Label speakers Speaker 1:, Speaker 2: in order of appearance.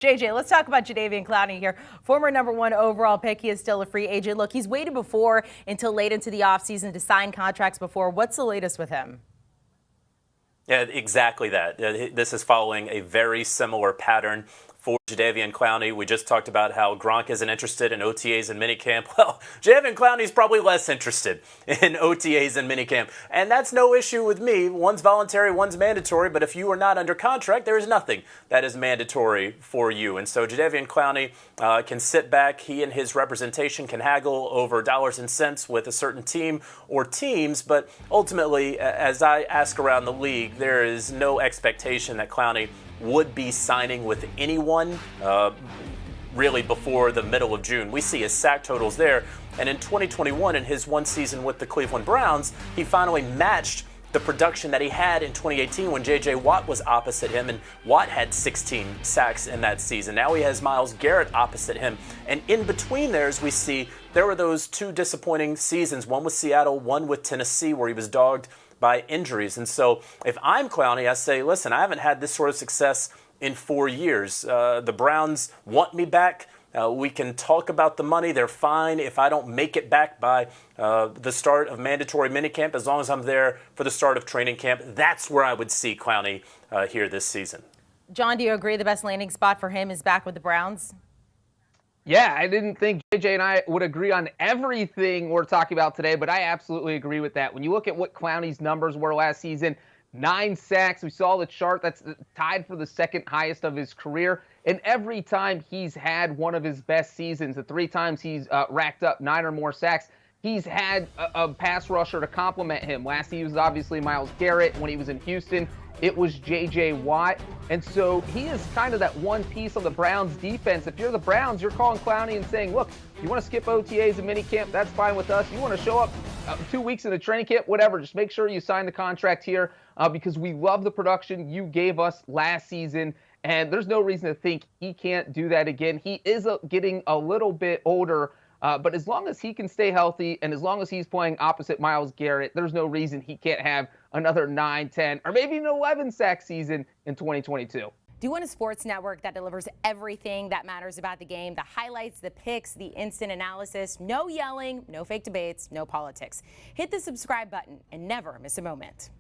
Speaker 1: JJ, let's talk about Jadeveon Clowney here. Former #1 overall pick. He is still a free agent. Look, he's waited before until late into the offseason to sign contracts before. What's the latest with him?
Speaker 2: Yeah, exactly that. This is following a very similar pattern for Jadeveon Clowney. We just talked about how Gronk isn't interested in OTAs and minicamp. Well, Jadeveon Clowney's probably less interested in OTAs and minicamp. And that's no issue with me. One's voluntary, one's mandatory. But if you are not under contract, there is nothing that is mandatory for you. And so Jadeveon Clowney can sit back. He and his representation can haggle over dollars and cents with a certain team or teams. But ultimately, as I ask around the league, there is no expectation that Clowney would be signing with anyone really before the middle of June. We see his sack totals there. And in 2021, in his one season with the Cleveland Browns, he finally matched the production that he had in 2018 when J.J. Watt was opposite him, and Watt had 16 sacks in that season. Now he has Myles Garrett opposite him. And in between theirs, we see there were those two disappointing seasons, one with Seattle, one with Tennessee, where he was dogged by injuries. And so if I'm Clowney, I say, listen, I haven't had this sort of success in 4 years. The Browns want me back. We can talk about the money. They're fine if I don't make it back by the start of mandatory minicamp, as long as I'm there for the start of training camp. That's where I would see Clowney here this season.
Speaker 1: John, do you agree the best landing spot for him is back with the Browns?
Speaker 3: Yeah, I didn't think JJ and I would agree on everything we're talking about today, but I absolutely agree with that. When you look at what Clowney's numbers were last season, 9 sacks, we saw the chart, that's tied for the second highest of his career. And every time he's had one of his best seasons, the 3 times he's racked up 9 or more sacks, he's had a pass rusher to complement him. Last season was obviously Myles Garrett. When he was in Houston, it was J.J. Watt. And so he is kind of that one piece of the Browns defense. If you're the Browns, you're calling Clowney and saying, look, you want to skip OTAs and minicamp, that's fine with us. You want to show up 2 weeks in the training camp, whatever, just make sure you sign the contract here because we love the production you gave us last season. And there's no reason to think he can't do that again. He is getting a little bit older, but as long as he can stay healthy and as long as he's playing opposite Myles Garrett, there's no reason he can't have another 9, 10, or maybe an 11 sack season in 2022.
Speaker 1: Do you want a sports network that delivers everything that matters about the game? The highlights, the picks, the instant analysis, no yelling, no fake debates, no politics. Hit the subscribe button and never miss a moment.